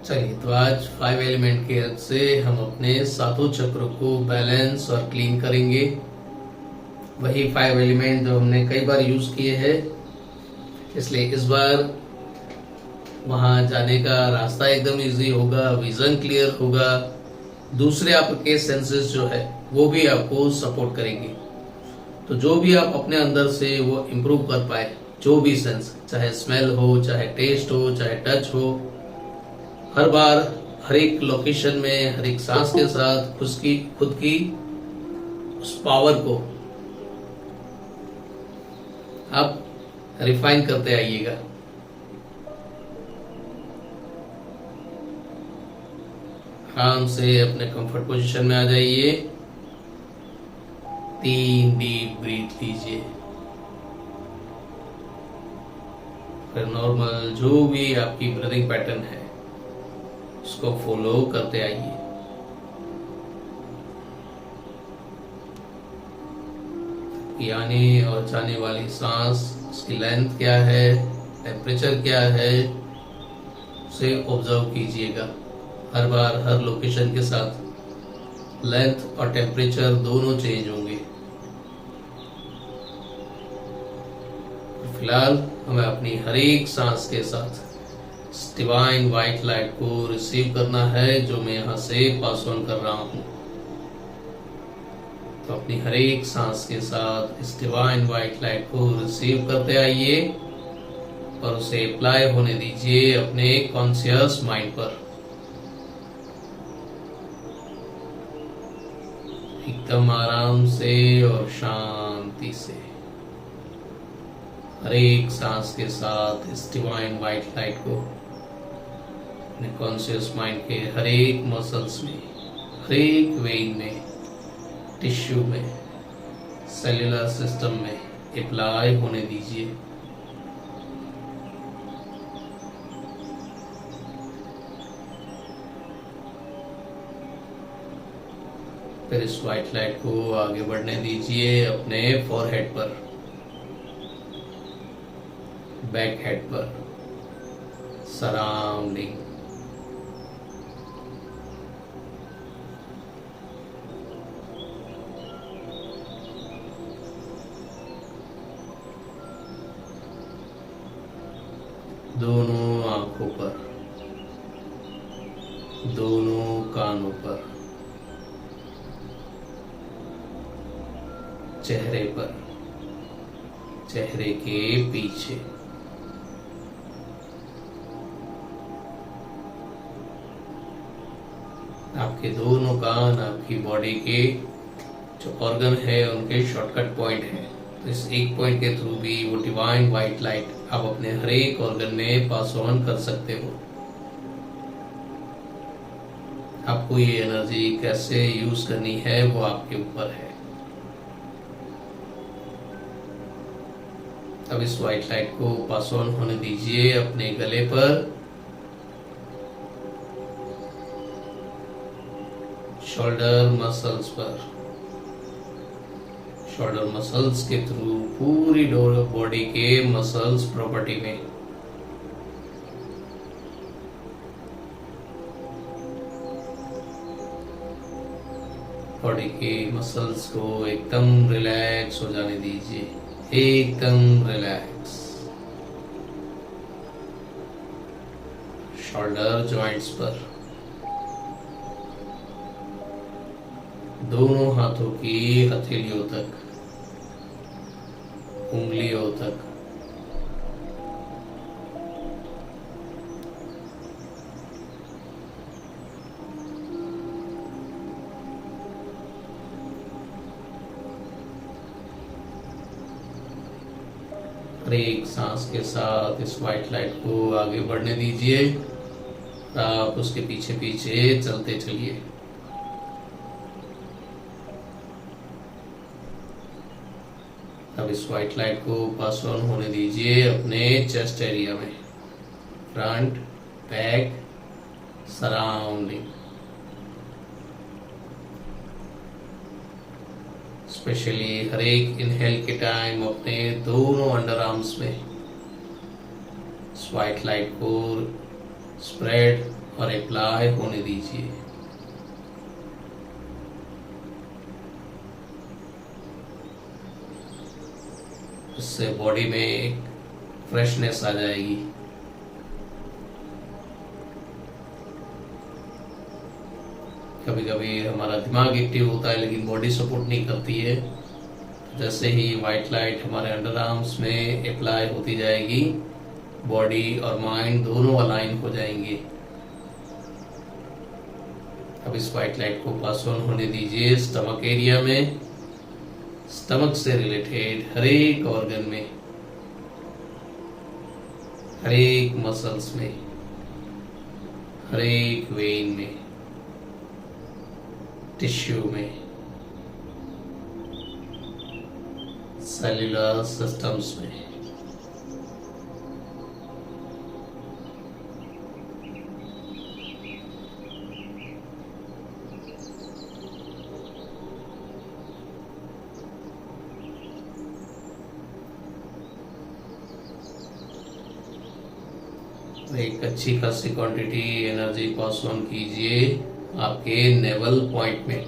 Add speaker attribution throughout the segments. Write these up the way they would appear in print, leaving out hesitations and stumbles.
Speaker 1: चलिए, तो आज 5 एलिमेंट की हेल्प से हम अपने सातों चक्रों को बैलेंस और क्लीन करेंगे। वही 5 एलिमेंट जो हमने कई बार यूज किए हैं, इसलिए इस बार वहां जाने का रास्ता एकदम इजी होगा, विजन क्लियर होगा, दूसरे आपके सेंसेस जो है वो भी आपको सपोर्ट करेंगे। तो जो भी आप अपने अंदर से वो इम्प्रूव कर पाए, जो भी सेंस, चाहे स्मेल हो, चाहे टेस्ट हो, चाहे टच हो, हर बार हर एक लोकेशन में हर एक सांस के साथ खुद की उस पावर को आप रिफाइन करते आइएगा। आराम से अपने कंफर्ट पोजीशन में आ जाइए। 3 डीप ब्रीथ लीजिए। फिर नॉर्मल जो भी आपकी ब्रीदिंग पैटर्न है उसको फॉलो करते आइए। आने और जाने वाली सांस, उसकी लेंथ क्या है, टेम्परेचर क्या है, उसे ऑब्जर्व कीजिएगा। हर बार हर लोकेशन के साथ लेंथ और टेम्परेचर दोनों चेंज होंगे। फिलहाल हमें अपनी हर एक सांस के साथ डिवाइन व्हाइट लाइट को रिसीव करना है, जो मैं यहां से पास ऑन कर रहा हूं। तो अपनी हर एक सांस के साथ इस डिवाइन व्हाइट लाइट को रिसीव करते आइए और उसे अप्लाई होने दीजिए अपने कॉन्शियस माइंड पर। एकदम आराम से और शांति से हर एक सांस के साथ इस डिवाइन व्हाइट लाइट को अपने कॉन्शियस माइंड के हर एक मसल्स में, हर एक वेन में, टिश्यू में, सेल्यूलर सिस्टम में अप्लाई होने दीजिए। फिर इस व्हाइट लाइट को आगे बढ़ने दीजिए अपने फॉरहेड पर, बैक हेड पर, सराउंडिंग। दोनों आंखों पर, दोनों कानों पर, चेहरे पर, चेहरे के पीछे। आपके दोनों कान आपकी बॉडी के जो ऑर्गन है उनके शॉर्टकट पॉइंट है। तो इस एक पॉइंट के थ्रू भी वो डिवाइन व्हाइट लाइट आप अपने हर एक ऑर्गन में पास ऑन कर सकते हो। आपको ये एनर्जी कैसे यूज करनी है वो आपके ऊपर है। अब इस व्हाइट लाइट को पास ऑन होने दीजिए अपने गले पर, शोल्डर मसल्स पर, शोल्डर मसल्स के थ्रू पूरी बॉडी के मसल्स प्रॉपर्टी में। बॉडी के मसल्स को एकदम रिलैक्स हो जाने दीजिए, एकदम रिलैक्स। शोल्डर जॉइंट्स पर, दोनों हाथों की हथेलियों तक, उंगलियों तक, हर एक सांस के साथ इस व्हाइट लाइट को आगे बढ़ने दीजिए। आप उसके पीछे पीछे चलते चलिए। अब इस व्हाइट लाइट को पास ऑन होने दीजिए अपने चेस्ट एरिया में, फ्रंट, बैक, सराउंडिंग। स्पेशली हर एक इनहेल के टाइम अपने दोनों अंडर आर्म्स में व्हाइट लाइट को स्प्रेड और अप्लाई होने दीजिए। इससे बॉडी में एक फ्रेशनेस आ जाएगी। कभी कभी हमारा दिमाग एक्टिव होता है लेकिन बॉडी सपोर्ट नहीं करती है। जैसे ही वाइट लाइट हमारे अंडर आर्म्स में अप्लाई होती जाएगी, बॉडी और माइंड दोनों अलाइन हो जाएंगे। अब इस वाइट लाइट को पास ऑन होने दीजिए स्टमक एरिया में, स्टमक से रिलेटेड हर एक ऑर्गन में, हर एक मसल्स में, हर एक वेन में, टिश्यू में, सेल्युलर सिस्टम्स में। एक अच्छी खासी क्वांटिटी एनर्जी पास ऑन कीजिए आपके नेवल पॉइंट में।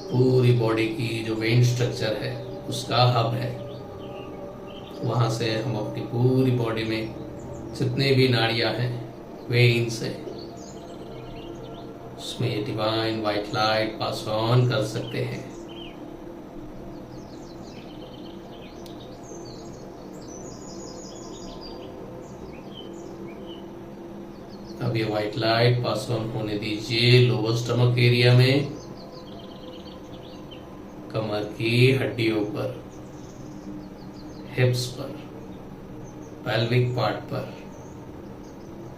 Speaker 1: पूरी बॉडी की जो वेन स्ट्रक्चर है उसका हब है, वहां से हम अपनी पूरी बॉडी में जितने भी नाड़ियां हैं, वेन्स हैं, उसमें divine white light pass on कर सकते हैं। अब ये व्हाइट लाइट पास ऑन होने दीजिए लोअर स्टमक एरिया में, कमर की हड्डियों पर, हिप्स पर, पेल्विक पार्ट पर।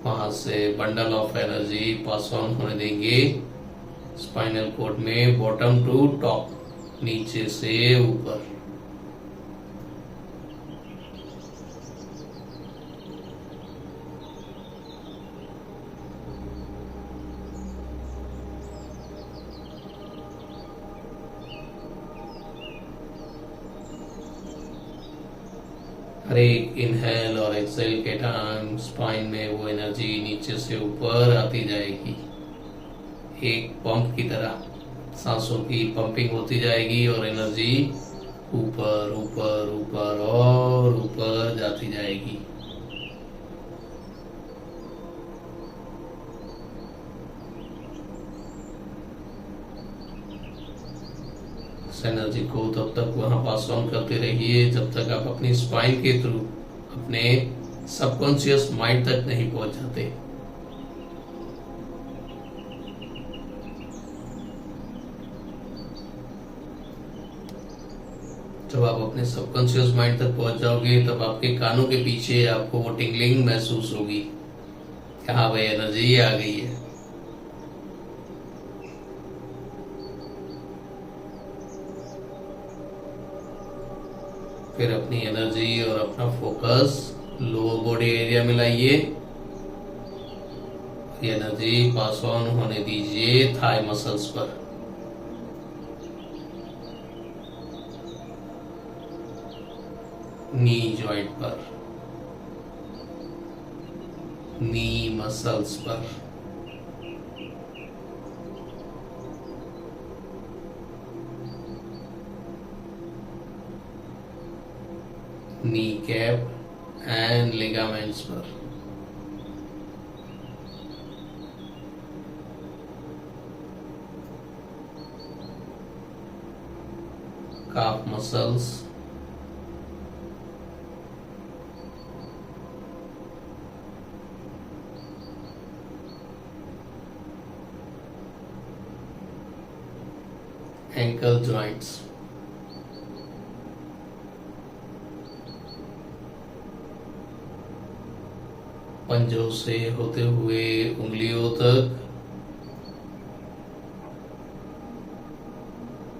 Speaker 1: वहां से bundle of energy pass on होने देंगे स्पाइनल कॉर्ड में, बॉटम टू टॉप, नीचे से ऊपर। हर एक इनहेल और एक्सेल के टाइम स्पाइन में वो एनर्जी नीचे से ऊपर आती जाएगी, एक पंप की तरह सांसों की पंपिंग होती जाएगी और एनर्जी ऊपर ऊपर ऊपर और ऊपर जाती जाएगी। एनर्जी को तब तक वहां पास ऑन करते रहिए जब तक आप अपनी स्पाइन के थ्रू अपने सबकॉन्शियस माइंड तक नहीं पहुंच जाते। जब आप अपने सबकॉन्शियस माइंड तक पहुंच जाओगे तब आपके कानों के पीछे आपको वो टिंगलिंग महसूस होगी कि हाँ भाई एनर्जी आ गई है। फिर अपनी एनर्जी और अपना फोकस लोअर बॉडी एरिया में लाइए। एनर्जी पास ऑन होने दीजिए थाई मसल्स पर, नी जॉइंट पर, नी मसल्स पर, नी कैप एंड लिगामेंट्स पर, काफ मसल्स, एंकल जॉइंट्स, पंजों से होते हुए उंगलियों तक,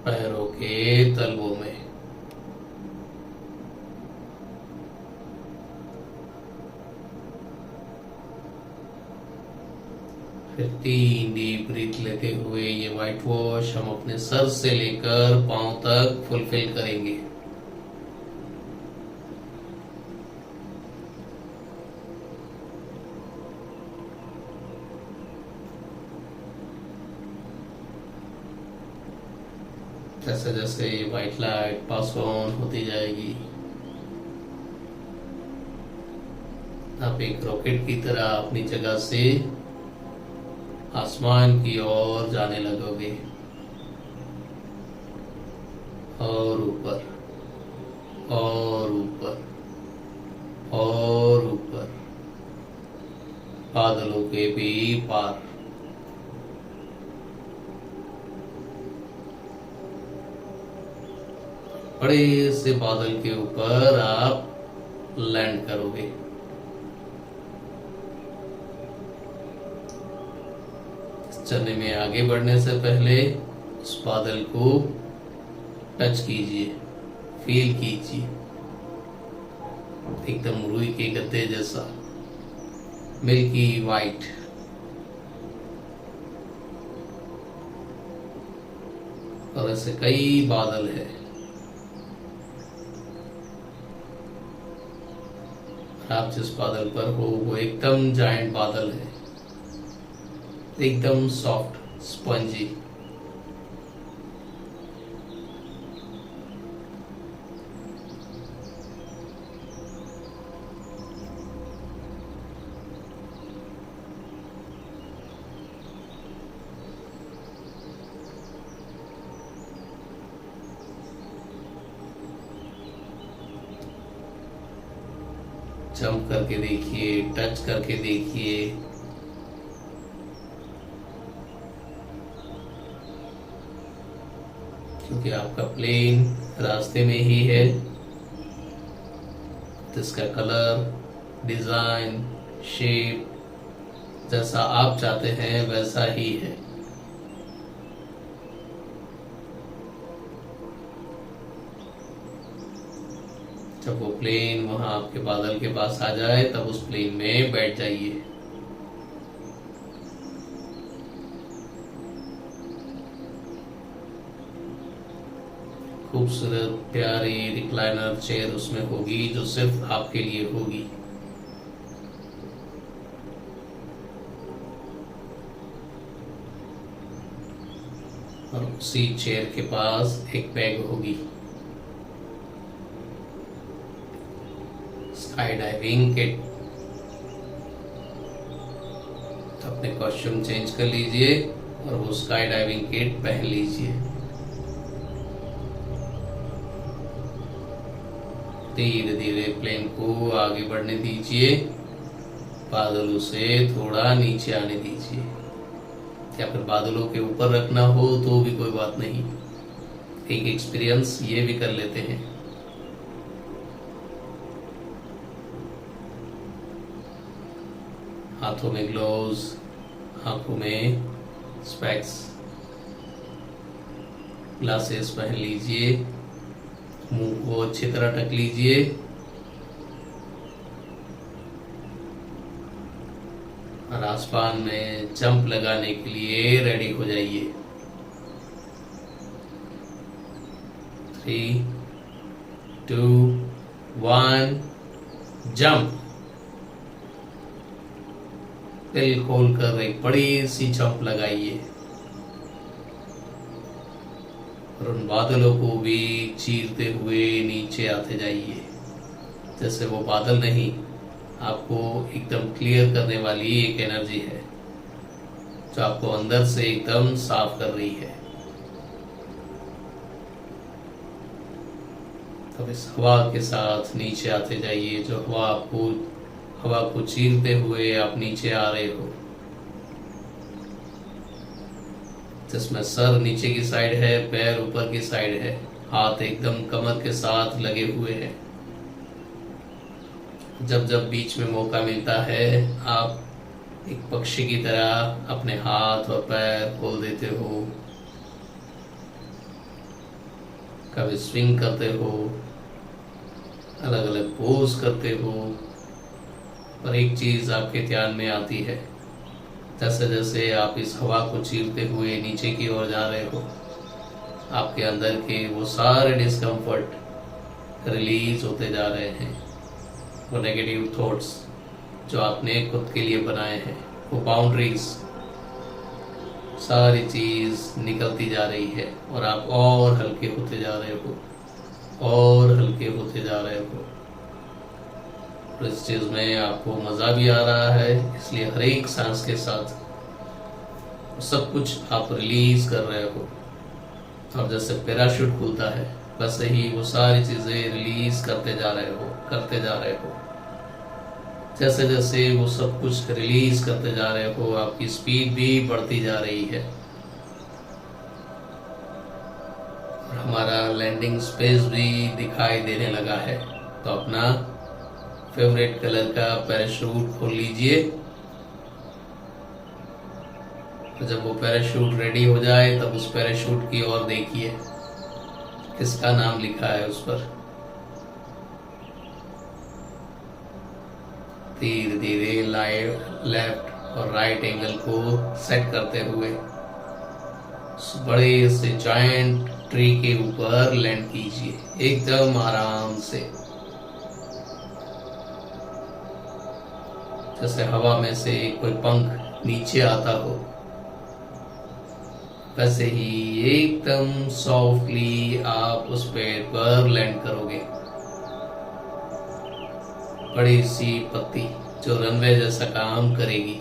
Speaker 1: पैरों के तलवों में। फिर 3 डीप ब्रीथ लेते हुए ये व्हाइट वॉश हम अपने सर से लेकर पांव तक फुलफिल करेंगे। जैसे जैसे ये व्हाइट लाइट पास ऑन होती जाएगी, आप एक रॉकेट की तरह अपनी जगह से आसमान की ओर जाने लगोगे, और ऊपर और ऊपर और ऊपर, बादलों के भी पार। बड़े से बादल के ऊपर आप लैंड करोगे। चलने में आगे बढ़ने से पहले उस बादल को टच कीजिए, फील कीजिए, एकदम रुई के गद्दे जैसा, मिल्की वाइट। और ऐसे कई बादल है। आप जिस बादल पर हो वो एकदम जायंट बादल है, एकदम सॉफ्ट स्पंजी। जंप करके देखिए, टच करके देखिए, क्योंकि आपका प्लेन रास्ते में ही है, तो इसका कलर, डिजाइन, शेप जैसा आप चाहते हैं वैसा ही है। जब वो प्लेन वहां आपके बादल के पास आ जाए तब उस प्लेन में बैठ जाइए। खूबसूरत प्यारी रिक्लाइनर चेयर उसमें होगी जो सिर्फ आपके लिए होगी। और उसी चेयर के पास एक बैग होगी। Sky diving kit. अपने कॉस्ट्यूम चेंज कर लीजिए और वो स्काई डाइविंग किट पहन लीजिए। धीरे धीरे प्लेन को आगे बढ़ने दीजिए, बादलों से थोड़ा नीचे आने दीजिए, या फिर बादलों के ऊपर रखना हो तो भी कोई बात नहीं। एक एक्सपीरियंस ये भी कर लेते हैं। हाथों में ग्लोव्स, आंखों में स्पेक्स, ग्लासेस पहन लीजिए, मुंह को अच्छी तरह ढक लीजिए। और आसमान में जंप लगाने के लिए रेडी हो जाइए। 3, 2, 1 जंप। दिल खोलकर एक बड़ी सी जंप लगाइए और उन बादलों को भी चीरते हुए नीचे आते जाइए। जैसे वो बादल नहीं, आपको एकदम क्लियर करने वाली एक एनर्जी है जो आपको अंदर से एकदम साफ कर रही है। तब इस हवा के साथ नीचे आते जाइए, जो हवा को चीरते हुए आप नीचे आ रहे हो, जिसमें सर नीचे की साइड है, पैर ऊपर की साइड है, हाथ एकदम कमर के साथ लगे हुए हैं। जब जब बीच में मौका मिलता है आप एक पक्षी की तरह अपने हाथ और पैर खोल देते हो, कभी स्विंग करते हो, अलग अलग पोज करते हो। पर एक चीज आपके ध्यान में आती है, जैसे जैसे आप इस हवा को चीरते हुए नीचे की ओर जा रहे हो, आपके अंदर के वो सारे डिस्कम्फर्ट रिलीज होते जा रहे हैं। वो नेगेटिव थॉट्स जो आपने खुद के लिए बनाए हैं, वो बाउंड्रीज सारी चीज निकलती जा रही है और आप और हल्के होते जा रहे हो और हल्के होते जा रहे हो। और इस चीज में आपको मजा भी आ रहा है, इसलिए हर एक सांस के साथ सब कुछ आप रिलीज कर रहे हो। और जैसे पैराशूट खुलता है वैसे ही वो सारी चीजें रिलीज करते जा रहे हो, करते जा रहे हो। जैसे जैसे वो सब कुछ रिलीज करते जा रहे हो, आपकी स्पीड भी बढ़ती जा रही है। और हमारा लैंडिंग स्पेस भी दिखाई देने लगा है। तो अपना फेवरेट कलर का पैराशूट खोल लीजिए। तो जब वो पैराशूट रेडी हो जाए तब उस पैराशूट की ओर देखिए, किसका नाम लिखा है उस पर। धीरे धीरे लेफ्ट और राइट एंगल को सेट करते हुए उस बड़े से जायंट ट्री के ऊपर लैंड कीजिए एकदम आराम से। जैसे हवा में से कोई पंख नीचे आता हो वैसे ही एकदम सॉफ्टली आप उस पेड़ पर लैंड करोगे। बड़ी सी पत्ती जो रनवे जैसा काम करेगी।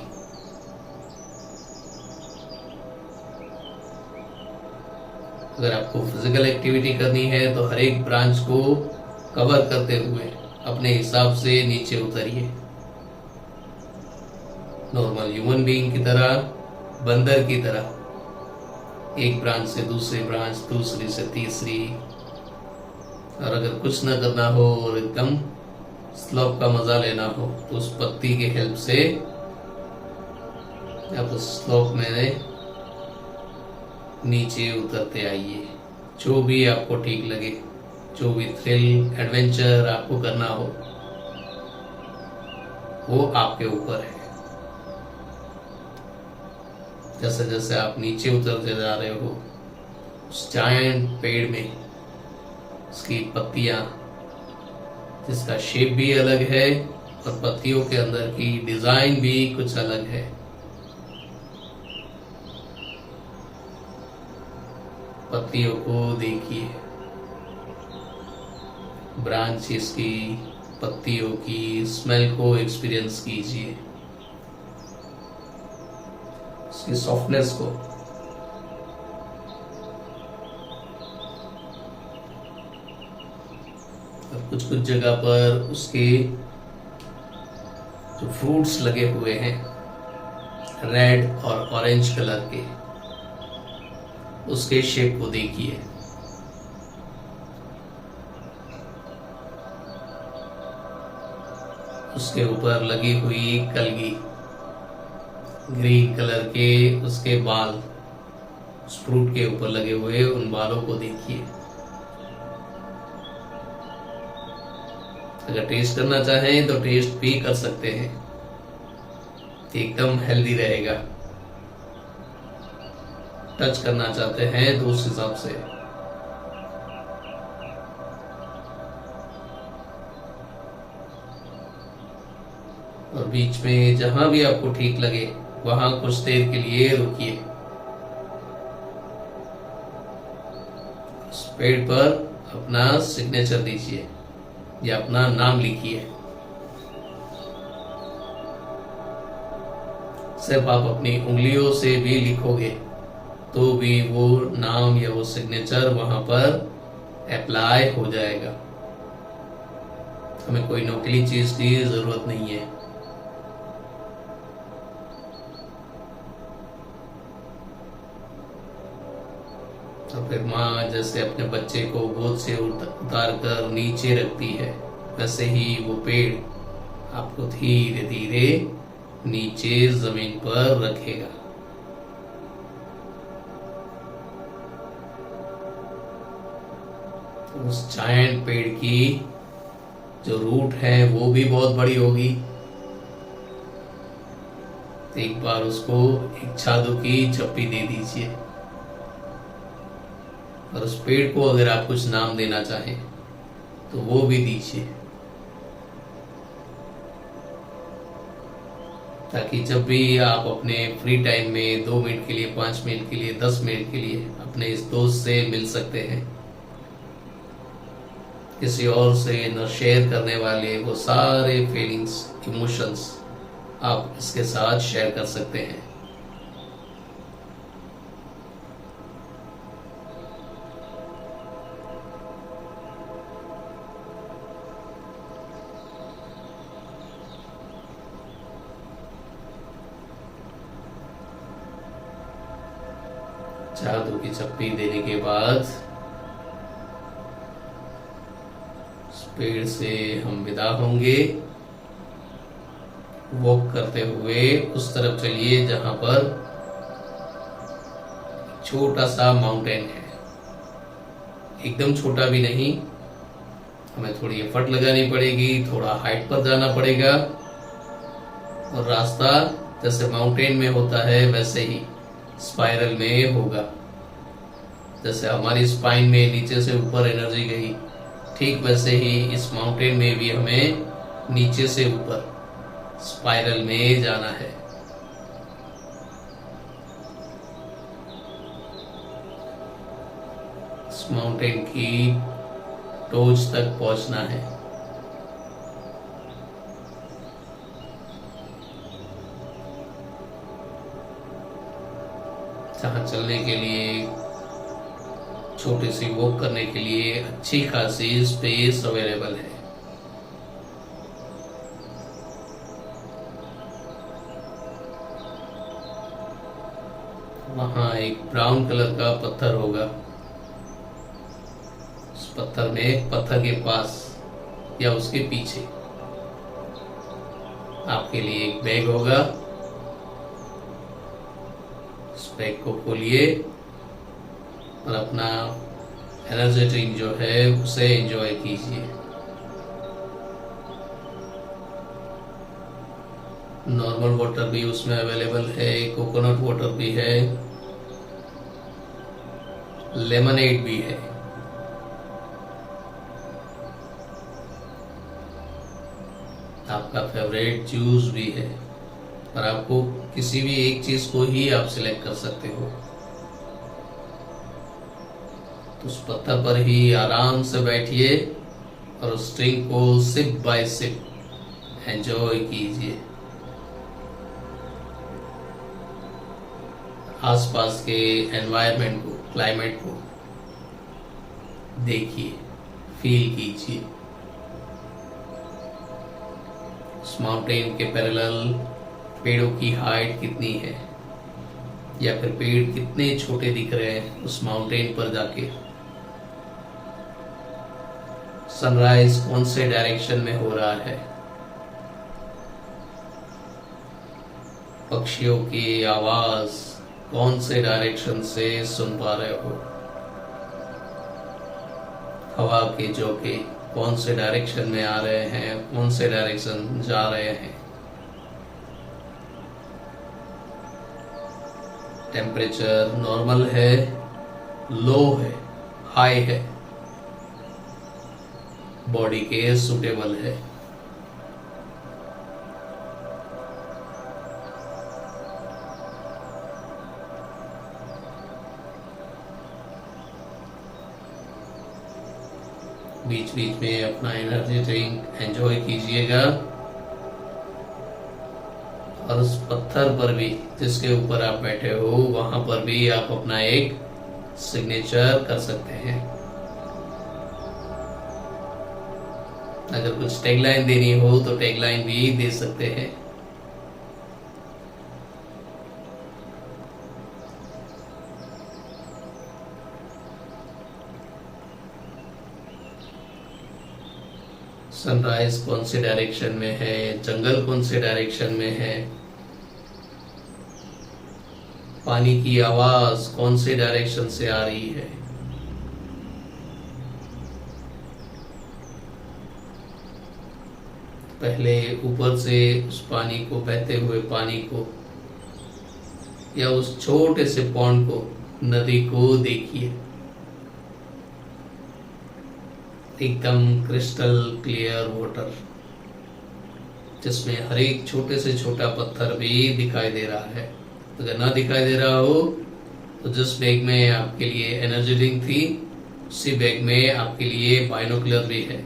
Speaker 1: अगर आपको फिजिकल एक्टिविटी करनी है तो हर एक ब्रांच को कवर करते हुए अपने हिसाब से नीचे उतरिए। नॉर्मल ह्यूमन बीइंग की तरह, बंदर की तरह एक ब्रांच से दूसरी ब्रांच, दूसरी से तीसरी। और अगर कुछ न करना हो और एकदम स्लोप का मजा लेना हो तो उस पत्ती के हेल्प से आप उस स्लोप में नीचे उतरते आइए। जो भी आपको ठीक लगे, जो भी थ्रिल एडवेंचर आपको करना हो वो आपके ऊपर है। जैसे जैसे आप नीचे उतरते जा रहे हो उस जायंट पेड़ में उसकी पत्तियां, जिसका शेप भी अलग है और पत्तियों के अंदर की डिजाइन भी कुछ अलग है। पत्तियों को देखिए, ब्रांचेस की, पत्तियों की स्मेल को एक्सपीरियंस कीजिए, उसकी सॉफ्टनेस को। कुछ कुछ जगह पर उसके जो फ्रूट्स लगे हुए हैं रेड और ऑरेंज कलर के, उसके शेप को देखिए। उसके ऊपर लगी हुई कलगी, ग्रीन कलर के उसके बाल, उस फ्रूट के ऊपर लगे हुए उन बालों को देखिए। अगर टेस्ट करना चाहें तो टेस्ट भी कर सकते हैं, एकदम हेल्दी रहेगा। टच करना चाहते हैं तो उस हिसाब से। और बीच में जहां भी आपको ठीक लगे वहां कुछ देर के लिए रुकिए। उस पेड़ पर अपना सिग्नेचर दीजिए या अपना नाम लिखिए। सिर्फ आप अपनी उंगलियों से भी लिखोगे तो भी वो नाम या वो सिग्नेचर वहां पर अप्लाई हो जाएगा। हमें कोई नकली चीज की जरूरत नहीं है। तो फिर माँ जैसे अपने बच्चे को गोद से उतार कर नीचे रखती है, वैसे ही वो पेड़ आपको धीरे धीरे नीचे जमीन पर रखेगा। तो उस जायंट पेड़ की जो रूट है वो भी बहुत बड़ी होगी। तो एक बार उसको एक जादू की चप्पी दे दीजिए। और उस पेड़ को अगर आप कुछ नाम देना चाहें तो वो भी दीजिए। ताकि जब भी आप अपने फ्री टाइम में 2 मिनट के लिए, 5 मिनट के लिए, 10 मिनट के लिए अपने इस दोस्त से मिल सकते हैं। किसी और से न शेयर करने वाले वो सारे फीलिंग्स, इमोशंस आप इसके साथ शेयर कर सकते हैं। जादू की चप्पी देने के बाद स्पीड से हम विदा होंगे। वॉक करते हुए उस तरफ चलिए जहां पर छोटा सा माउंटेन है, एकदम छोटा भी नहीं, हमें थोड़ी एफर्ट लगानी पड़ेगी, थोड़ा हाइट पर जाना पड़ेगा। और रास्ता जैसे माउंटेन में होता है वैसे ही स्पाइरल में होगा। जैसे हमारी स्पाइन में नीचे से ऊपर एनर्जी गई, ठीक वैसे ही इस माउंटेन में भी हमें नीचे से ऊपर स्पाइरल में जाना है। इस माउंटेन की टोच तक पहुंचना है। जहां चलने के लिए, छोटी सी वॉक करने के लिए अच्छी खासी स्पेस अवेलेबल है। वहां एक ब्राउन कलर का पत्थर होगा। उस पत्थर में, पत्थर के पास या उसके पीछे आपके लिए एक बैग होगा। उस बैग को खोलिए और अपना एनर्जी ड्रिंक जो है उसे एंजॉय कीजिए। नॉर्मल वाटर भी उसमें अवेलेबल है, कोकोनट वाटर भी है, लेमनेड भी है। आपका फेवरेट जूस भी है, और आपको किसी भी एक चीज को ही आप सिलेक्ट कर सकते हो। तो उस पत्थर पर ही आराम से बैठिए और उस ड्रिंक को सिप बाय सिप एंजॉय कीजिए। आसपास के एनवायरनमेंट को, क्लाइमेट को देखिए, फील कीजिए। उस माउंटेन के पैरेलल पेड़ों की हाइट कितनी है, या फिर पेड़ कितने छोटे दिख रहे हैं उस माउंटेन पर जाके। सनराइज कौन से डायरेक्शन में हो रहा है, पक्षियों की आवाज कौन से डायरेक्शन से सुन पा रहे हो, हवा के झोंके कौन से डायरेक्शन में आ रहे हैं, कौन से डायरेक्शन जा रहे हैं। टेम्परेचर नॉर्मल है, लो है, हाई है, बॉडी के सुटेबल है। बीच बीच में अपना एनर्जी ड्रिंक एंजॉय कीजिएगा। और उस पत्थर पर भी जिसके ऊपर आप बैठे हो, वहां पर भी आप अपना एक सिग्नेचर कर सकते हैं। अगर कुछ टैगलाइन देनी हो तो टैगलाइन भी दे सकते हैं। सनराइज कौन से डायरेक्शन में है, जंगल कौन से डायरेक्शन में है, पानी की आवाज कौन से डायरेक्शन से आ रही है। पहले ऊपर से उस पानी को, बहते हुए पानी को, या उस छोटे से पॉन्ड को, नदी को देखिए। एकदम क्रिस्टल क्लियर वाटर, जिसमें हर एक छोटे से छोटा पत्थर भी दिखाई दे रहा है। अगर ना दिखाई दे रहा हो तो जिस बैग में आपके लिए एनर्जी ड्रिंक थी उसी बैग में आपके लिए बाइनोकुलर भी है,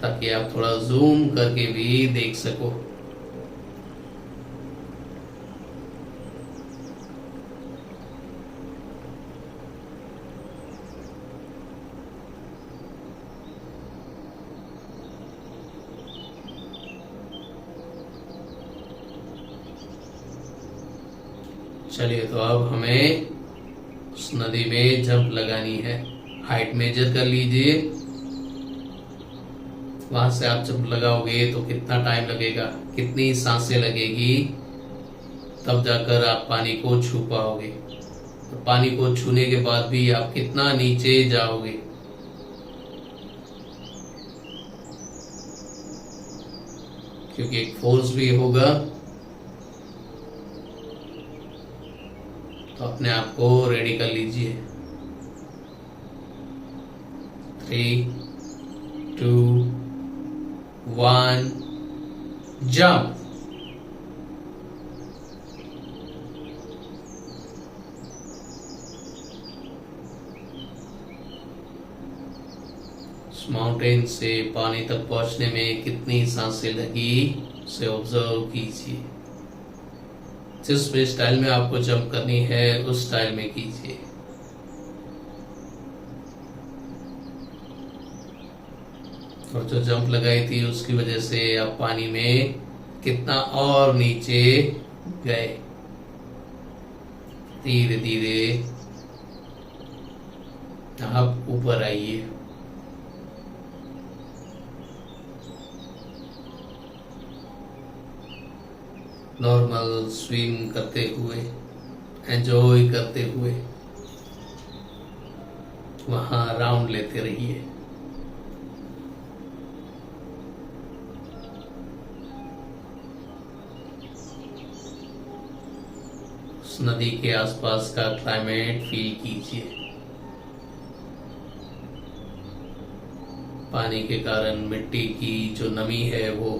Speaker 1: ताकि आप थोड़ा जूम करके भी देख सको। चलिए, तो अब हमें उस नदी में जंप लगानी है। हाइट मेजर कर लीजिए। वहां से आप जंप लगाओगे तो कितना टाइम लगेगा, कितनी सांसें लगेगी, तब जाकर आप पानी को छू पाओगे। तो पानी को छूने के बाद भी आप कितना नीचे जाओगे। क्योंकि एक फोर्स भी होगा, तो अपने आप को रेडी कर लीजिए। 3, 2, 1 जंप। माउंटेन से पानी तक पहुंचने में कितनी सांसें लगी उसे ऑब्जर्व कीजिए। जिस भी स्टाइल में आपको जंप करनी है उस स्टाइल में कीजिए। और जो जंप लगाई थी उसकी वजह से आप पानी में कितना और नीचे गए। धीरे धीरे आप ऊपर आइए। नॉर्मल स्विम करते हुए, एंजॉय करते हुए वहां राउंड लेते रहिए। उस नदी के आसपास का क्लाइमेट फील कीजिए। पानी के कारण मिट्टी की जो नमी है वो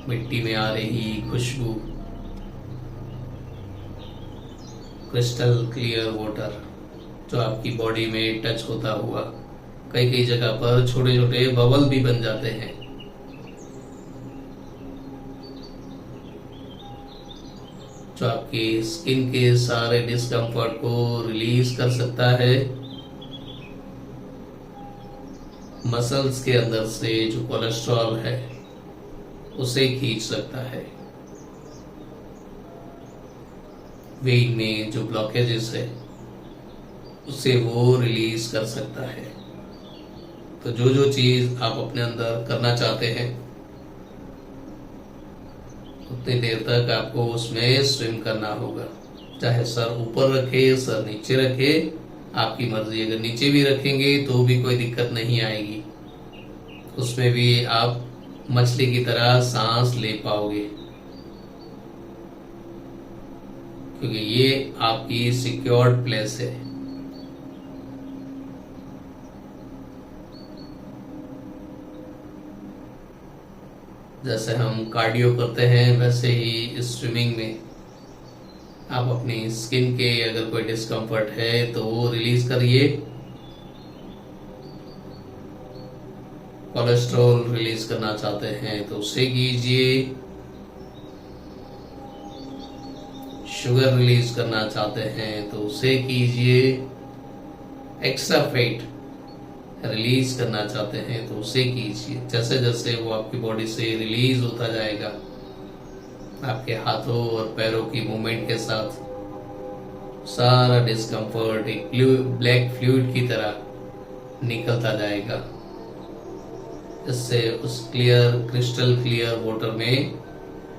Speaker 1: मिट्टी में आ रही खुशबू, क्रिस्टल क्लियर वाटर जो आपकी बॉडी में टच होता हुआ कई कई जगह पर छोटे छोटे बबल भी बन जाते हैं। जो आपकी स्किन के सारे डिस्कम्फर्ट को रिलीज कर सकता है। मसल्स के अंदर से जो कोलेस्ट्रॉल है उसे खींच सकता है। वेन में जो ब्लॉकेजेस है उसे वो रिलीज कर सकता है। तो जो जो चीज आप अपने अंदर करना चाहते हैं उतनी देर तक आपको उसमें स्विम करना होगा। चाहे सर ऊपर रखे, सर नीचे रखे, आपकी मर्जी। अगर नीचे भी रखेंगे तो भी कोई दिक्कत नहीं आएगी, उसमें भी आप मछली की तरह सांस ले पाओगे, क्योंकि ये आपकी सिक्योर्ड प्लेस है। जैसे हम कार्डियो करते हैं वैसे ही स्विमिंग में आप अपनी स्किन के अगर कोई डिस्कम्फर्ट है तो वो रिलीज करिए। कोलेस्ट्रॉल रिलीज करना चाहते हैं तो उसे कीजिए। शुगर रिलीज करना चाहते हैं तो उसे कीजिए। एक्स्ट्रा फैट रिलीज करना चाहते हैं तो उसे कीजिए। जैसे जैसे वो आपकी बॉडी से रिलीज होता जाएगा, आपके हाथों और पैरों की मूवमेंट के साथ सारा डिस्कम्फर्ट एक ब्लैक फ्लूइड की तरह निकलता जाएगा। इससे उस क्रिस्टल क्लियर वाटर में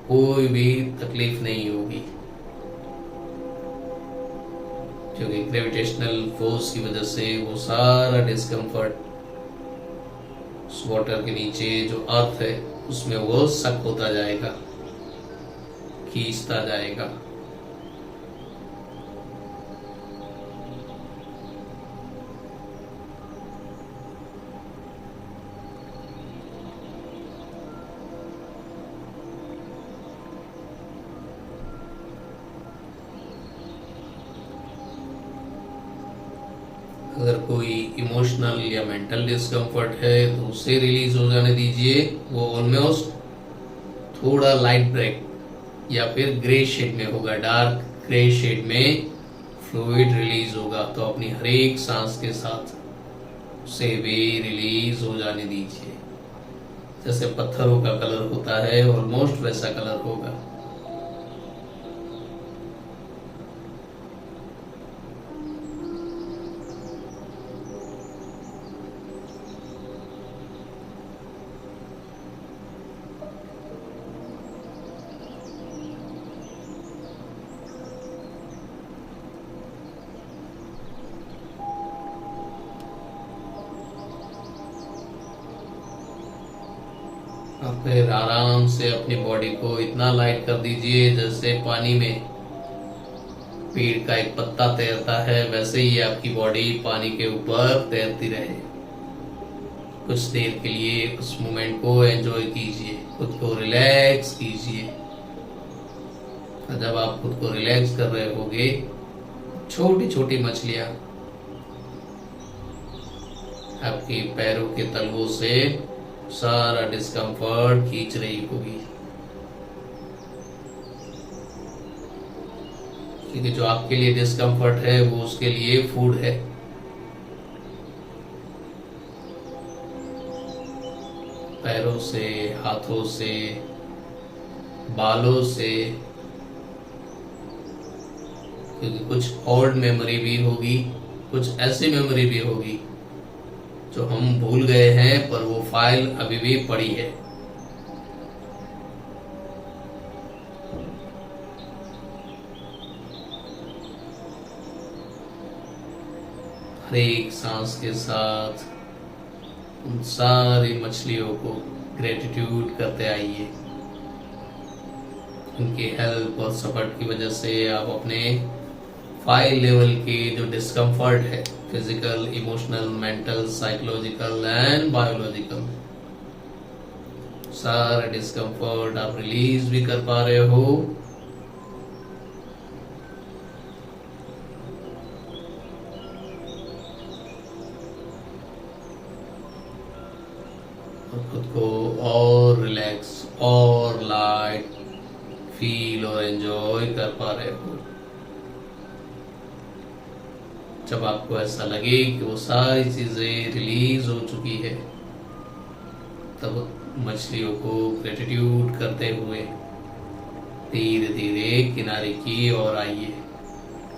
Speaker 1: कोई भी तकलीफ नहीं होगी, क्योंकि ग्रेविटेशनल फोर्स की वजह से वो सारा डिस्कम्फर्ट उस वाटर के नीचे जो अर्थ है उसमें वो सक होता जाएगा, खींचता जाएगा। अगर कोई इमोशनल या मेंटल डिस्कम्फर्ट है तो उसे रिलीज हो जाने दीजिए। वो ऑलमोस्ट थोड़ा लाइट ब्लैक या फिर ग्रे शेड में होगा, डार्क ग्रे शेड में फ्लूइड रिलीज होगा। तो अपनी हर एक सांस के साथ उसे भी रिलीज हो जाने दीजिए। जैसे पत्थरों का कलर होता है ऑलमोस्ट वैसा कलर होगा। अब फिर आराम से अपनी बॉडी को इतना लाइट कर दीजिए जैसे पानी में पेड़ का एक पत्ता तैरता है, वैसे ही आपकी बॉडी पानी के ऊपर तैरती रहे। कुछ देर के लिए उस मोमेंट को एंजॉय कीजिए, खुद को रिलैक्स कीजिए। जब आप खुद को रिलैक्स कर रहे होगे, छोटी छोटी मछलियां आपके पैरों के तलवों से सारा डिस्कम्फर्ट खींच रही होगी। क्योंकि जो आपके लिए डिस्कम्फर्ट है वो उसके लिए फूड है। पैरों से, हाथों से, बालों से, क्योंकि कुछ ओल्ड मेमोरी भी होगी, कुछ ऐसी मेमोरी भी होगी जो हम भूल गए हैं पर वो फाइल अभी भी पड़ी है। हर एक सांस के साथ उन सारी मछलियों को ग्रेटिट्यूड करते आइए। उनकी हेल्प और सपोर्ट की वजह से आप अपने 5 लेवल के जो डिस्कम्फर्ट है, physical, emotional, mental, psychological and biological, सारे डिस्कम्फर्ट आप रिलीज भी कर पा रहे हो। और खुद को और रिलैक्स और लाइट फील और एंजॉय कर पा रहे हो। जब आपको ऐसा लगे कि वो सारी चीजें रिलीज हो चुकी है, तब मछलियों को ग्रेटिट्यूड करते हुए धीरे धीरे किनारे की ओर आइए,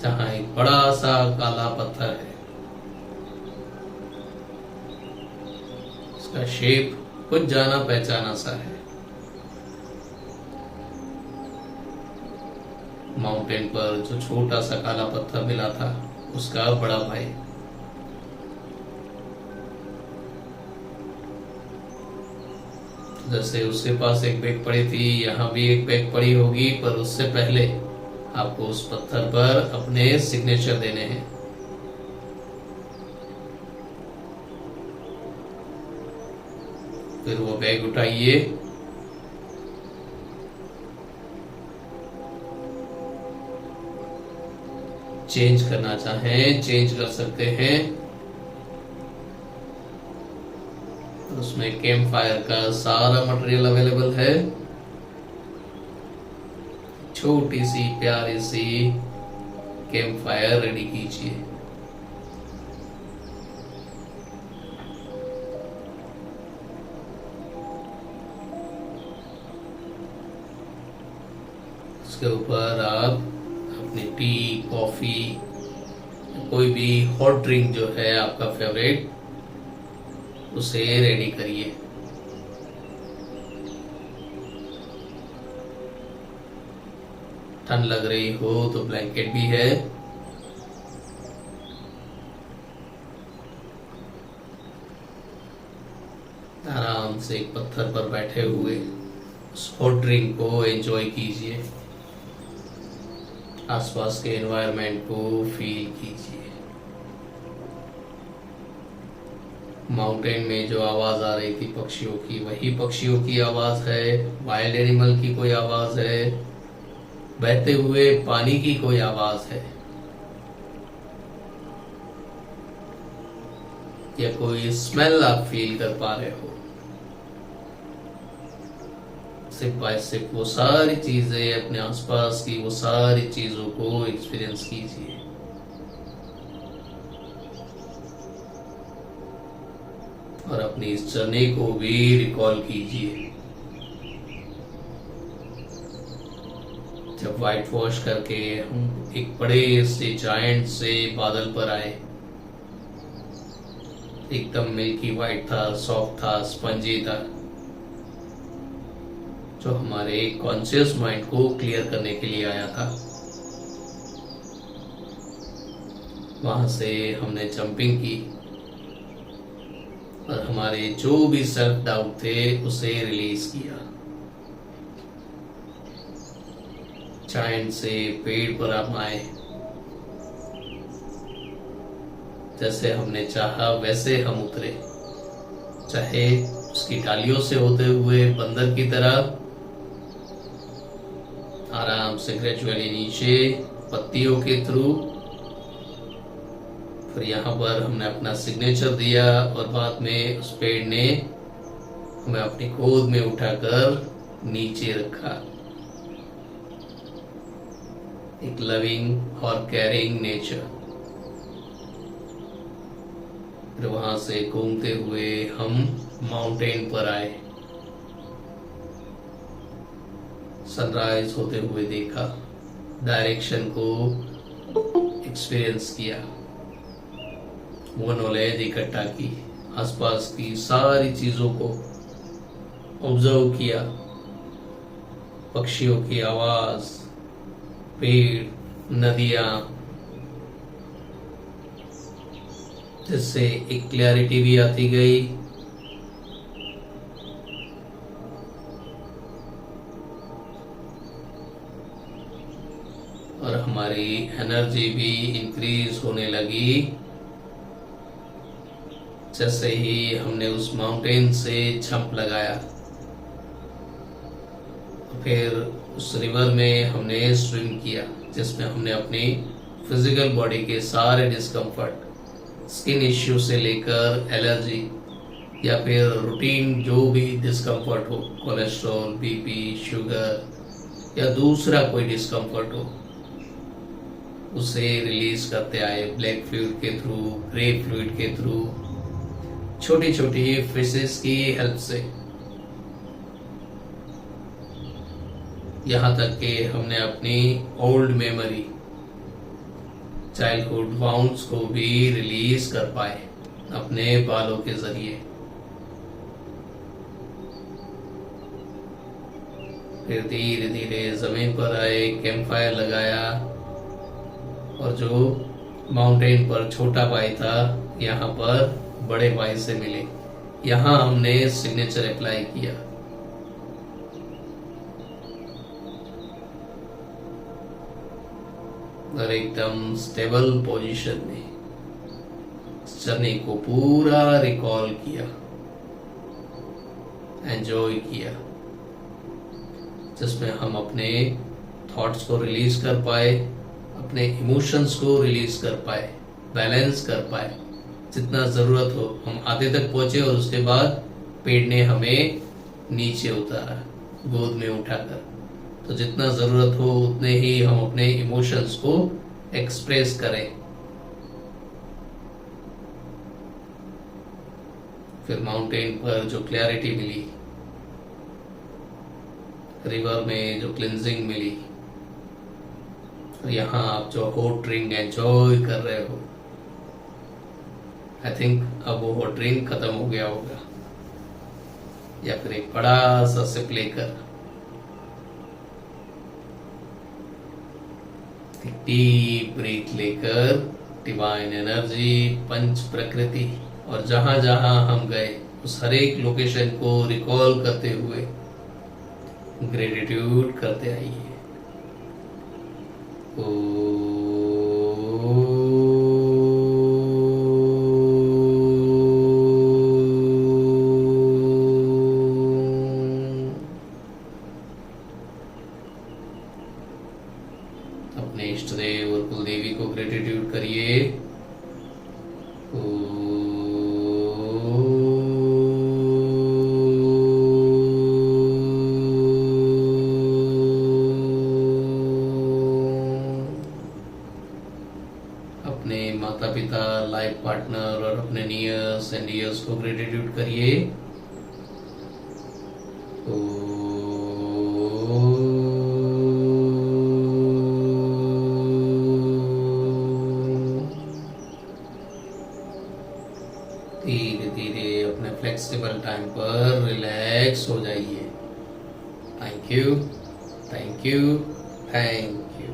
Speaker 1: जहां एक बड़ा सा काला पत्थर है। इसका शेप कुछ जाना पहचाना सा है। माउंटेन पर जो छोटा सा काला पत्थर मिला था, उसका बड़ा भाई। जैसे उसके पास एक बैग पड़ी थी, यहाँ भी एक बैग पड़ी होगी, पर उससे पहले आपको उस पत्थर पर अपने सिग्नेचर देने हैं। फिर वो बैग उठाइए, चेंज करना चाहें चेंज कर सकते हैं। तो उसमें कैंप फायर का सारा मटेरियल अवेलेबल है। छोटी सी प्यारी सी कैंप फायर रेडी कीजिए। उसके ऊपर आप अपनी टी, कॉफी, कोई भी हॉट ड्रिंक जो है आपका फेवरेट, उसे रेडी करिए। ठंड लग रही हो तो ब्लैंकेट भी है। आराम से एक पत्थर पर बैठे हुए उस हॉट ड्रिंक को एंजॉय कीजिए। आसपास के एनवायरनमेंट को फील कीजिए। माउंटेन में जो आवाज आ रही थी पक्षियों की, वही पक्षियों की आवाज है। वाइल्ड एनिमल की कोई आवाज है, बहते हुए पानी की कोई आवाज है। या कोई स्मेल आप फील कर पा रहे हो। स्टेप बाय स्टेप वो सारी चीजें, अपने आसपास की वो सारी चीजों को एक्सपीरियंस कीजिए। और अपनी इस जर्नी को भी रिकॉल कीजिए। जब व्हाइट वॉश करके हम एक बड़े से जायंट से बादल पर आए, एकदम मिल्की व्हाइट था, सॉफ्ट था, स्पंजी था, जो हमारे कॉन्शियस माइंड को क्लियर करने के लिए आया था। वहां से हमने जंपिंग की और हमारे जो भी सेल्फ डाउट थे उसे रिलीज किया। जायंट से पेड़ पर हम आए, जैसे हमने चाहा वैसे हम उतरे, चाहे उसकी डालियों से होते हुए बंदर की तरह आराम से ग्रेजुअली नीचे पत्तियों के थ्रू। फिर यहाँ पर हमने अपना सिग्नेचर दिया और बाद में उस पेड़ ने हमें अपनी गोद में उठाकर नीचे रखा। एक लविंग और केयरिंग नेचर। फिर वहां से घूमते हुए हम माउंटेन पर आए, सनराइज होते हुए देखा, डायरेक्शन को एक्सपीरियंस किया, वो नॉलेज इकट्ठा की, आसपास की सारी चीजों को ऑब्जर्व किया, पक्षियों की आवाज, पेड़, नदियां, जिससे एक क्लैरिटी भी आती गई। और हमारी एनर्जी भी इंक्रीज होने लगी। जैसे ही हमने उस माउंटेन से जंप लगाया, फिर उस रिवर में हमने स्विम किया, जिसमें हमने अपनी फिजिकल बॉडी के सारे डिस्कम्फर्ट, स्किन इश्यू से लेकर एलर्जी या फिर रूटीन जो भी डिस्कम्फर्ट हो, कोलेस्ट्रॉल, बीपी, शुगर या दूसरा कोई डिस्कम्फर्ट हो, उसे रिलीज करते आए ब्लैक फ्लूइड के थ्रू, ग्रे फ्लूइड के थ्रू, छोटी छोटी फिशेस की हेल्प से, यहाँ तक कि हमने अपनी ओल्ड मेमोरी, चाइल्डहुड वाउंड्स को भी रिलीज कर पाए अपने बालों के जरिए। फिर धीरे धीरे जमीन पर आए, कैंप फायर लगाया और जो माउंटेन पर छोटा भाई था, यहाँ पर बड़े भाई से मिले। यहाँ हमने सिग्नेचर अप्लाई किया। और एकदम स्टेबल पोजीशन में जर्नी को पूरा रिकॉल किया, एंजॉय किया, जिसमें हम अपने थॉट्स को रिलीज कर पाए, अपने इमोशंस को रिलीज कर पाए, बैलेंस कर पाए। जितना जरूरत हो हम आधे तक पहुंचे और उसके बाद पेड़ ने हमें नीचे उतारा गोद में उठाकर। तो जितना जरूरत हो उतने ही हम अपने इमोशंस को एक्सप्रेस करें। फिर माउंटेन पर जो क्लैरिटी मिली, रिवर में जो क्लिंजिंग मिली, और यहाँ आप जो हॉट ड्रिंक एंजॉय कर रहे हो, आई थिंक अब वो हॉट ड्रिंक खत्म हो गया होगा, या फिर एक बड़ा सा सिप लेकर डीप ब्रीथ लेकर डिवाइन एनर्जी, पंच प्रकृति, और जहां जहां हम गए उस हर एक लोकेशन को रिकॉल करते हुए ग्रेटिट्यूड करते आइए। अपने इष्ट देव और कुलदेवी को ग्रेटिट्यूड करिए। अपने माता पिता, लाइफ पार्टनर और अपने नियर्स एंड डियर्स को ग्रेटिट्यूड करिए। धीरे धीरे अपने फ्लेक्सिबल टाइम पर रिलैक्स हो जाइए। Thank you, thank you, thank you.